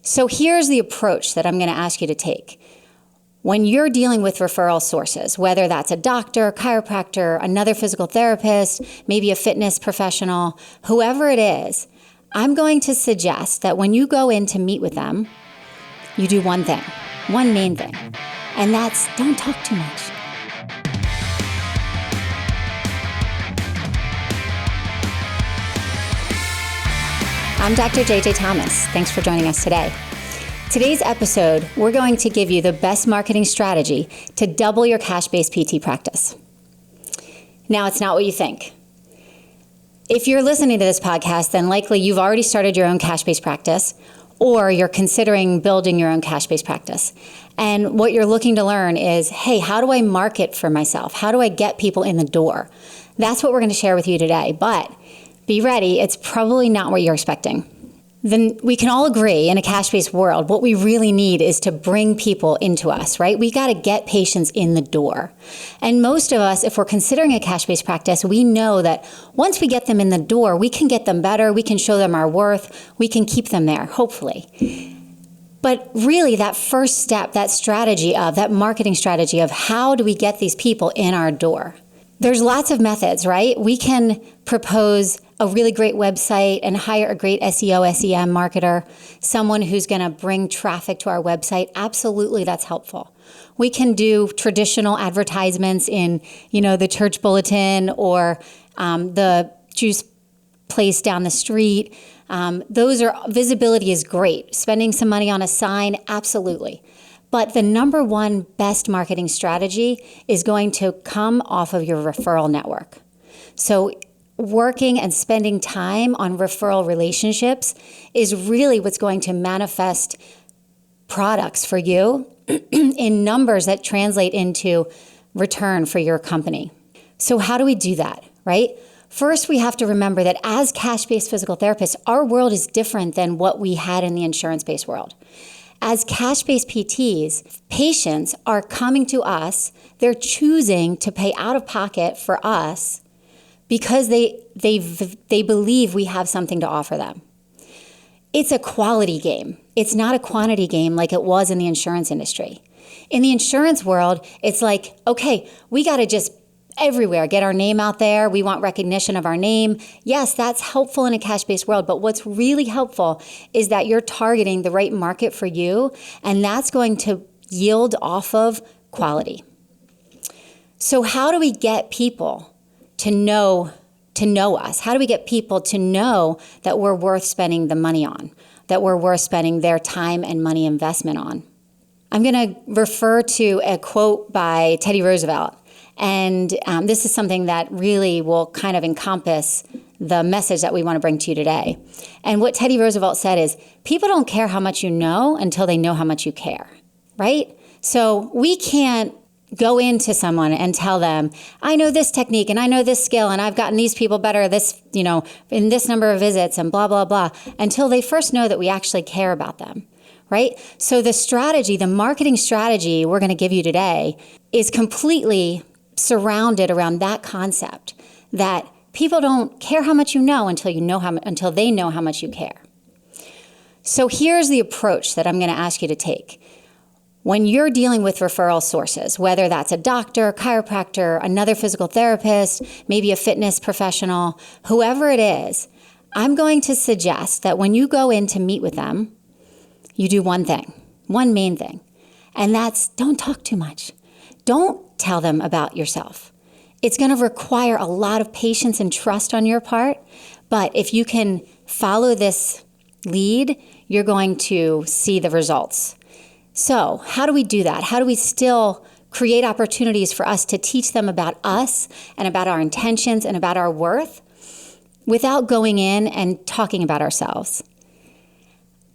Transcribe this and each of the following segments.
So here's the approach that I'm going to ask you to take. When you're dealing with referral sources, whether that's a doctor, chiropractor, another physical therapist, maybe a fitness professional, whoever it is, I'm going to suggest that when you go in to meet with them, you do one thing, one main thing, and that's don't talk too much. I'm Dr. JJ Thomas. Thanks for joining us today. Today's episode, we're going to give you the best marketing strategy to double your cash-based PT practice. Now, it's not what you think. If you're listening to this podcast, then likely you've already started your own cash-based practice, or you're considering building your own cash-based practice. And what you're looking to learn is, hey, how do I market for myself? How do I get people in the door? That's what we're going to share with you today. But be ready, it's probably not what you're expecting. Then we can all agree in a cash-based world, what we really need is to bring people into us, right? We got to get patients in the door. And most of us, if we're considering a cash-based practice, we know that once we get them in the door, we can get them better, we can show them our worth, we can keep them there, hopefully. But really that first step, that marketing strategy of how do we get these people in our door? There's lots of methods, right? We can propose a really great website and hire a great SEO, SEM marketer, someone who's going to bring traffic to our website. Absolutely, that's helpful. We can do traditional advertisements in, the church bulletin or the juice place down the street. Visibility is great. Spending some money on a sign, absolutely. But the number one best marketing strategy is going to come off of your referral network. So working and spending time on referral relationships is really what's going to manifest products for you in numbers that translate into return for your company. So how do we do that, right? First, we have to remember that as cash-based physical therapists, our world is different than what we had in the insurance-based world. As cash-based PTs, patients are coming to us, they're choosing to pay out of pocket for us because they believe we have something to offer them. It's a quality game. It's not a quantity game like it was in the insurance industry. In the insurance world, it's like, okay, we got to just everywhere get our name out there. We want recognition of our name. Yes, that's helpful in a cash-based world, but what's really helpful is that you're targeting the right market for you, and that's going to yield off of quality. So how do we get people to know us? How do we get people to know that we're worth spending the money on, that we're worth spending their time and money investment on? I'm going to refer to a quote by Teddy Roosevelt. And this is something that really will kind of encompass the message that we want to bring to you today. And what Teddy Roosevelt said is, people don't care how much you know until they know how much you care, right? So we can't go into someone and tell them, I know this technique and I know this skill and I've gotten these people better in this number of visits and blah, blah, blah, until they first know that we actually care about them. Right? So the marketing strategy we're going to give you today is completely surrounded around that concept that people don't care how much you know until they know how much you care. So here's the approach that I'm going to ask you to take. When you're dealing with referral sources, whether that's a doctor, chiropractor, another physical therapist, maybe a fitness professional, whoever it is, I'm going to suggest that when you go in to meet with them, you do one thing, one main thing, and that's don't talk too much. Don't tell them about yourself. It's going to require a lot of patience and trust on your part, but if you can follow this lead, you're going to see the results. So how do we do that? How do we still create opportunities for us to teach them about us and about our intentions and about our worth without going in and talking about ourselves?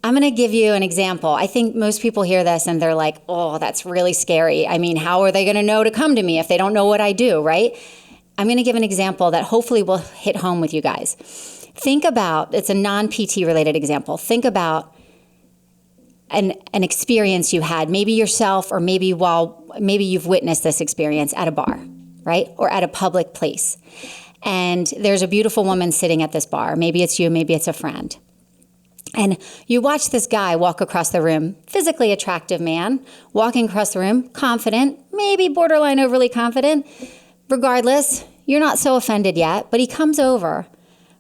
I'm going to give you an example. I think most people hear this and they're like, oh, that's really scary. I mean, how are they going to know to come to me if they don't know what I do, right? I'm going to give an example that hopefully will hit home with you guys. Think about, it's a non-PT related example. Think about an experience you had, maybe yourself or maybe you've witnessed this experience at a bar, right? Or at a public place. And there's a beautiful woman sitting at this bar. Maybe it's you, maybe it's a friend. And you watch this guy walk across the room, physically attractive man, walking across the room, confident, maybe borderline overly confident. Regardless, you're not so offended yet, but he comes over.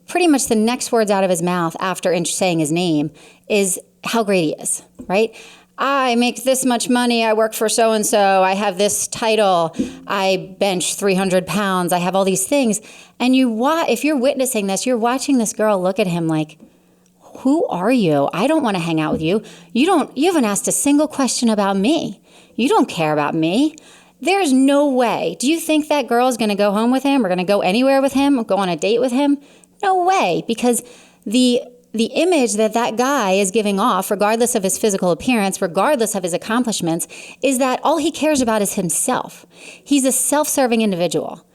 Pretty much the next words out of his mouth after saying his name is how great he is, right? I make this much money, I work for so-and-so, I have this title, I bench 300 pounds, I have all these things. And if you're witnessing this, you're watching this girl look at him like, who are you? I don't want to hang out with you. You haven't asked a single question about me. You don't care about me. There's no way. Do you think that girl is going to go home with him or going to go anywhere with him or go on a date with him? No way, because the image that guy is giving off, regardless of his physical appearance, regardless of his accomplishments, is that all he cares about is himself. He's a self-serving individual.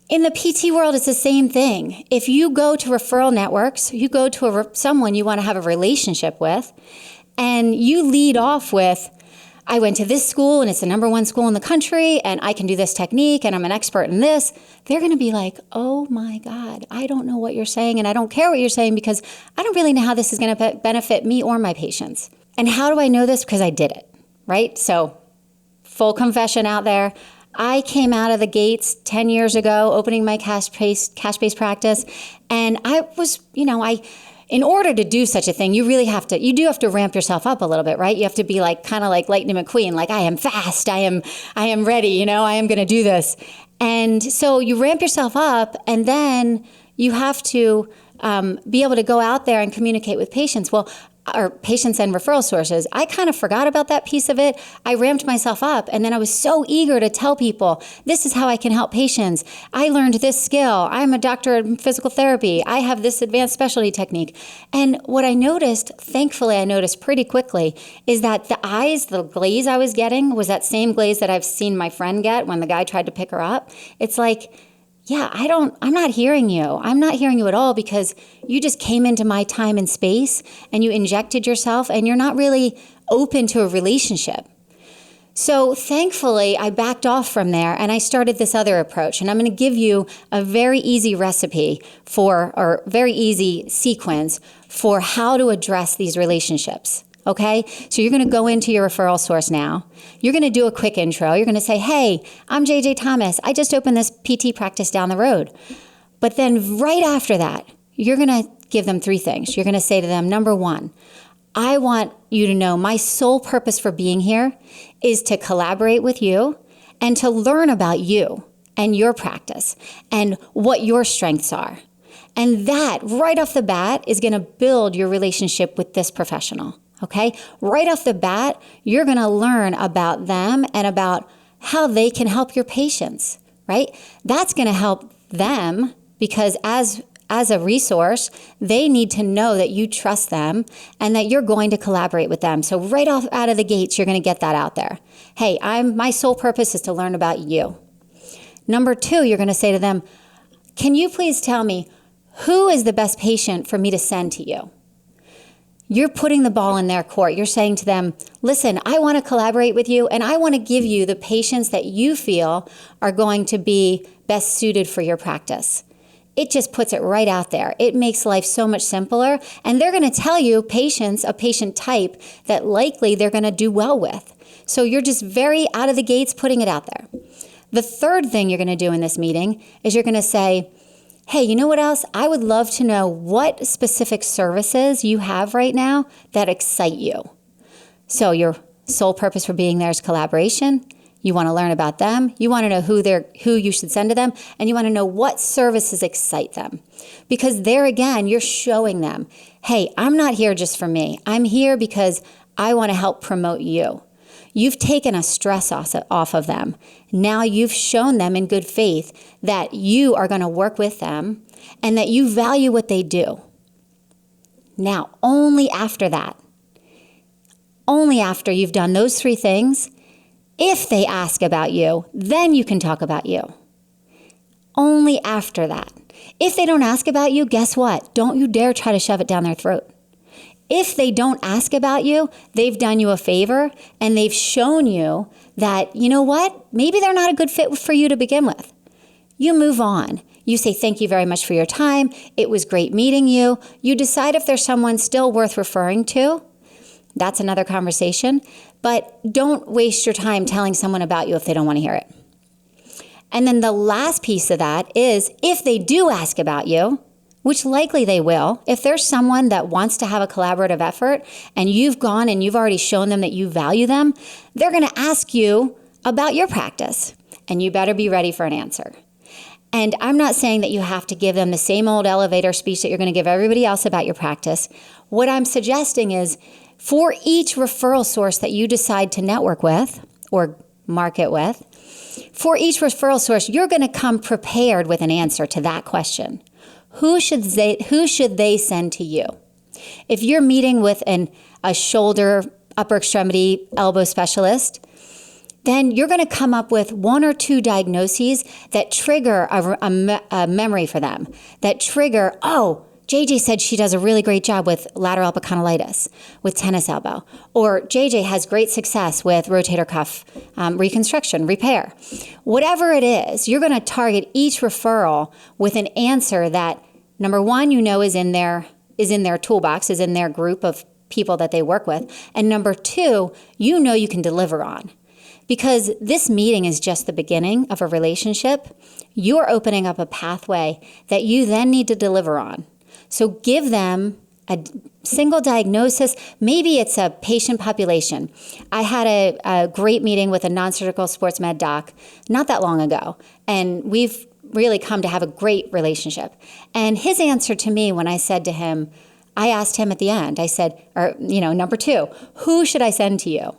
In the PT world, it's the same thing. If you go to referral networks, you go to someone you want to have a relationship with, and you lead off with, I went to this school and it's the #1 school in the country and I can do this technique and I'm an expert in this, they're going to be like, oh my God, I don't know what you're saying and I don't care what you're saying because I don't really know how this is going to benefit me or my patients. And how do I know this? Because I did it, right? So full confession out there. I came out of the gates 10 years ago, opening my cash-based practice. And I was, in order to do such a thing, you do have to ramp yourself up a little bit, right? You have to be kind of like Lightning McQueen, like I am fast, I am ready, I am going to do this. And so you ramp yourself up and then you have to be able to go out there and communicate with patients. Or patients and referral sources. I kind of forgot about that piece of it. I ramped myself up and then I was so eager to tell people, this is how I can help patients. I learned this skill. I'm a doctor in physical therapy. I have this advanced specialty technique. And what I noticed, thankfully I noticed pretty quickly, is that the glaze I was getting was that same glaze that I've seen my friend get when the guy tried to pick her up. It's like, yeah, I'm not hearing you. I'm not hearing you at all because you just came into my time and space and you injected yourself and you're not really open to a relationship. So thankfully, I backed off from there and I started this other approach. And I'm going to give you a very easy recipe or very easy sequence for how to address these relationships. Okay, so you're going to go into your referral source now. You're going to do a quick intro. You're going to say, hey, I'm JJ Thomas. I just opened this PT practice down the road. But then right after that, you're going to give them 3 things. You're going to say to them, number 1, I want you to know my sole purpose for being here is to collaborate with you and to learn about you and your practice and what your strengths are. And that right off the bat is going to build your relationship with this professional. Okay, right off the bat, you're going to learn about them and about how they can help your patients, right? That's going to help them because as a resource, they need to know that you trust them and that you're going to collaborate with them. So right off out of the gates, you're going to get that out there. Hey, my sole purpose is to learn about you. Number 2, you're going to say to them, can you please tell me who is the best patient for me to send to you? You're putting the ball in their court. You're saying to them, listen, I want to collaborate with you and I want to give you the patients that you feel are going to be best suited for your practice. It just puts it right out there. It makes life so much simpler. And they're going to tell you a patient type that likely they're going to do well with. So you're just very out of the gates putting it out there. The third thing you're going to do in this meeting is you're going to say, hey, you know what else? I would love to know what specific services you have right now that excite you. So your sole purpose for being there is collaboration. You want to learn about them. You want to know who you should send to them. And you want to know what services excite them. Because there again, you're showing them, hey, I'm not here just for me. I'm here because I want to help promote you. You've taken a stress off of them. Now you've shown them in good faith that you are going to work with them and that you value what they do. Now, only after you've done those 3 things, if they ask about you, then you can talk about you. Only after that. If they don't ask about you, guess what? Don't you dare try to shove it down their throat. If they don't ask about you, they've done you a favor and they've shown you that, you know what? Maybe they're not a good fit for you to begin with. You move on. You say, thank you very much for your time. It was great meeting you. You decide if there's someone still worth referring to. That's another conversation. But don't waste your time telling someone about you if they don't want to hear it. And then the last piece of that is if they do ask about you, which likely they will, if there's someone that wants to have a collaborative effort and you've gone and you've already shown them that you value them, they're going to ask you about your practice, and you better be ready for an answer. And I'm not saying that you have to give them the same old elevator speech that you're going to give everybody else about your practice. What I'm suggesting is for each referral source that you decide to network with or market with, for each referral source, you're going to come prepared with an answer to that question. Who should they send to you? If you're meeting with a shoulder, upper extremity, elbow specialist, then you're going to come up with one or two diagnoses that trigger a memory for them, that trigger, oh, JJ said she does a really great job with lateral epicondylitis, with tennis elbow. Or JJ has great success with rotator cuff reconstruction, repair. Whatever it is, you're going to target each referral with an answer that, number one, you know is in their toolbox, is in their group of people that they work with. And number two, you know you can deliver on. Because this meeting is just the beginning of a relationship, you're opening up a pathway that you then need to deliver on. So give them a single diagnosis. Maybe it's a patient population. I had a great meeting with a non-surgical sports med doc not that long ago, and we've really come to have a great relationship. And his answer to me when I said to him, I asked him at the end, I said, number two, who should I send to you?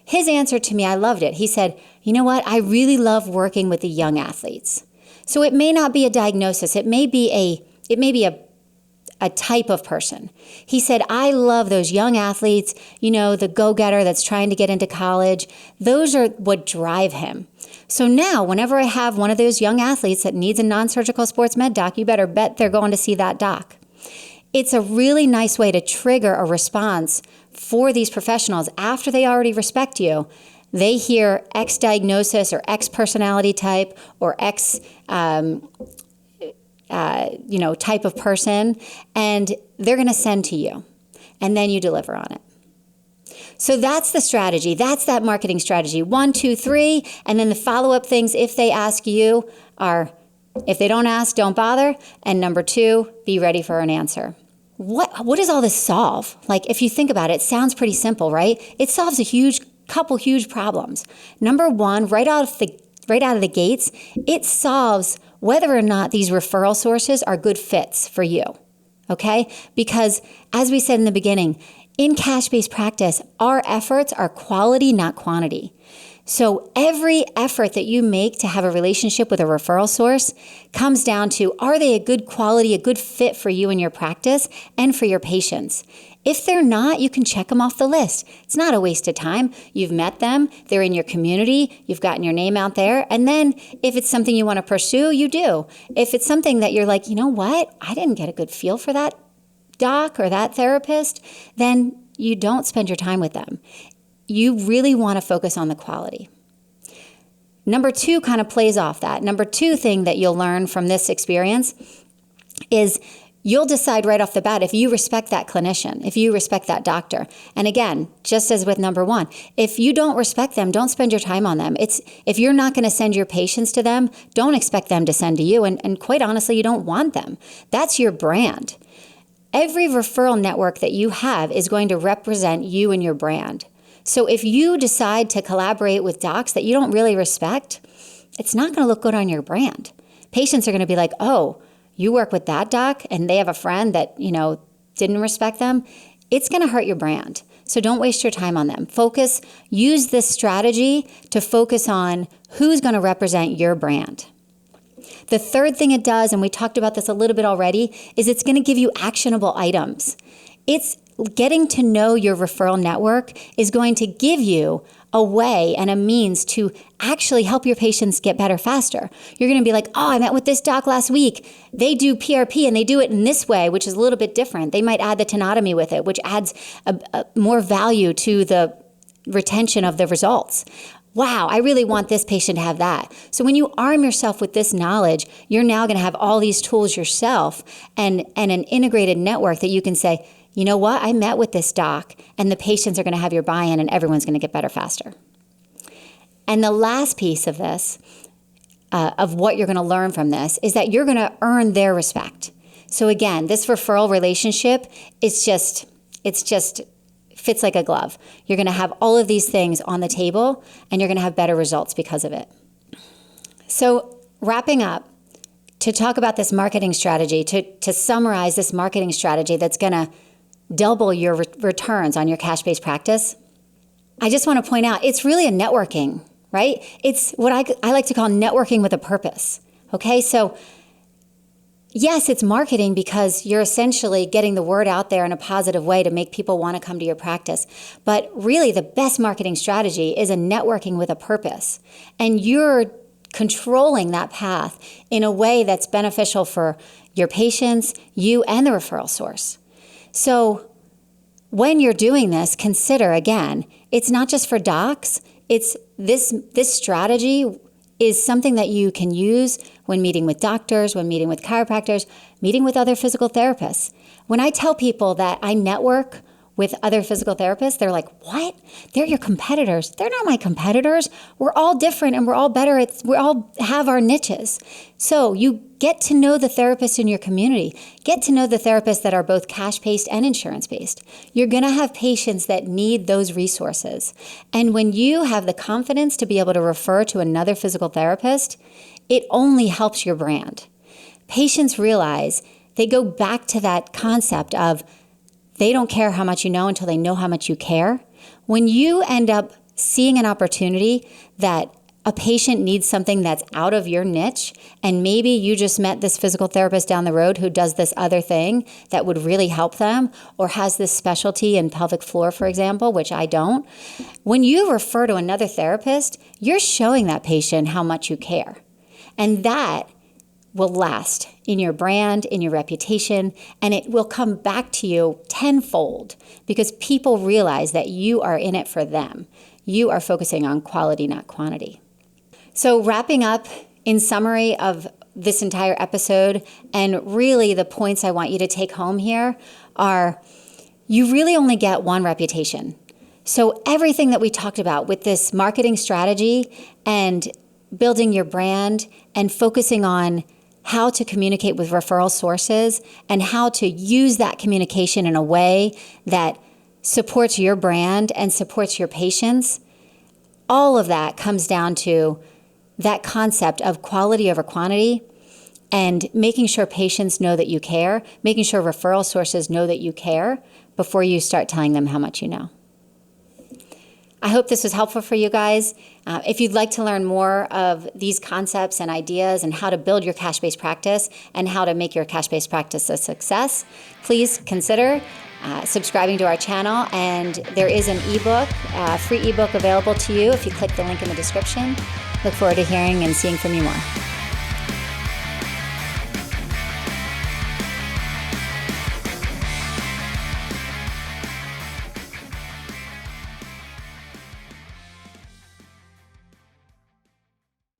His answer to me, I loved it. He said, you know what? I really love working with the young athletes. So it may not be a diagnosis. It may be a type of person. He said, I love those young athletes, the go-getter that's trying to get into college. Those are what drive him. So now, whenever I have one of those young athletes that needs a non-surgical sports med doc, you better bet they're going to see that doc. It's a really nice way to trigger a response for these professionals after they already respect you. They hear X diagnosis or X personality type or X type of person, and they're going to send to you, and then you deliver on it. So that's the strategy. That's that marketing strategy. 1, 2, 3, and then the follow-up things, if they ask you, are if they don't ask, don't bother, and number 2, be ready for an answer. What does all this solve? Like, if you think about it, it sounds pretty simple, right? It solves a couple huge problems. Number 1, right out of the gates, it solves whether or not these referral sources are good fits for you, okay? Because as we said in the beginning, in cash-based practice, our efforts are quality, not quantity. So every effort that you make to have a relationship with a referral source comes down to, are they a good quality, a good fit for you and your practice and for your patients? If they're not, you can check them off the list. It's not a waste of time. You've met them. They're in your community. You've gotten your name out there. And then if it's something you want to pursue, you do. If it's something that you're like, you know what? I didn't get a good feel for that doc or that therapist, then you don't spend your time with them. You really want to focus on the quality. Number 2 kind of plays off that. Number 2 thing that you'll learn from this experience is you'll decide right off the bat if you respect that clinician, if you respect that doctor. And again, just as with number 1, if you don't respect them, don't spend your time on them. If you're not going to send your patients to them, don't expect them to send to you. And quite honestly, you don't want them. That's your brand. Every referral network that you have is going to represent you and your brand. So if you decide to collaborate with docs that you don't really respect, it's not going to look good on your brand. Patients are going to be like, oh, you work with that doc and they have a friend that, didn't respect them. It's going to hurt your brand. So don't waste your time on them. Use this strategy to focus on who's going to represent your brand. The third thing it does, and we talked about this a little bit already, is it's going to give you actionable items. It's getting to know your referral network is going to give you a way and a means to actually help your patients get better faster. You're going to be like, oh, I met with this doc last week. They do PRP and they do it in this way, which is a little bit different. They might add the tenotomy with it, which adds a more value to the retention of the results. wow, I really want this patient to have that. So when you arm yourself with this knowledge, you're now going to have all these tools yourself and an integrated network that you can say, you know what, I met with this doc, and the patients are going to have your buy-in, and everyone's going to get better faster. And the last piece of this, of what you're going to learn from this, is that you're going to earn their respect. So again, this referral relationship, it's just fits like a glove. You're going to have all of these things on the table, and you're going to have better results because of it. So wrapping up, to talk about this marketing strategy, to summarize this marketing strategy that's going to double your returns on your cash-based practice, I just want to point out, it's really a networking, right? It's what I like to call networking with a purpose, okay? So yes, it's marketing because you're essentially getting the word out there in a positive way to make people want to come to your practice. But really, the best marketing strategy is a networking with a purpose. And you're controlling that path in a way that's beneficial for your patients, you, and the referral source. So when you're doing this, consider, again, it's not just for docs. It's this strategy is something that you can use when meeting with doctors, when meeting with chiropractors, meeting with other physical therapists. When I tell people that I network with other physical therapists, they're like, what? They're your competitors. They're not my competitors. We're all different and we're all better. We all have our niches. So you get to know the therapists in your community. Get to know the therapists that are both cash-based and insurance-based. You're going to have patients that need those resources. And when you have the confidence to be able to refer to another physical therapist, it only helps your brand. Patients realize, they go back to that concept of they don't care how much you know until they know how much you care. When you end up seeing an opportunity that a patient needs something that's out of your niche, and maybe you just met this physical therapist down the road who does this other thing that would really help them, or has this specialty in pelvic floor, for example, which I don't. When you refer to another therapist, you're showing that patient how much you care. And that will last in your brand, in your reputation, and it will come back to you tenfold because people realize that you are in it for them. You are focusing on quality, not quantity. So wrapping up, in summary of this entire episode, and really the points I want you to take home here are, you really only get one reputation. So everything that we talked about with this marketing strategy and building your brand and focusing on how to communicate with referral sources and how to use that communication in a way that supports your brand and supports your patients, all of that comes down to that concept of quality over quantity and making sure patients know that you care, making sure referral sources know that you care before you start telling them how much you know. I hope this was helpful for you guys. If you'd like to learn more of these concepts and ideas and how to build your cash-based practice and how to make your cash-based practice a success, please consider subscribing to our channel. And there is an ebook, free ebook available to you if you click the link in the description. Look forward to hearing and seeing from you more.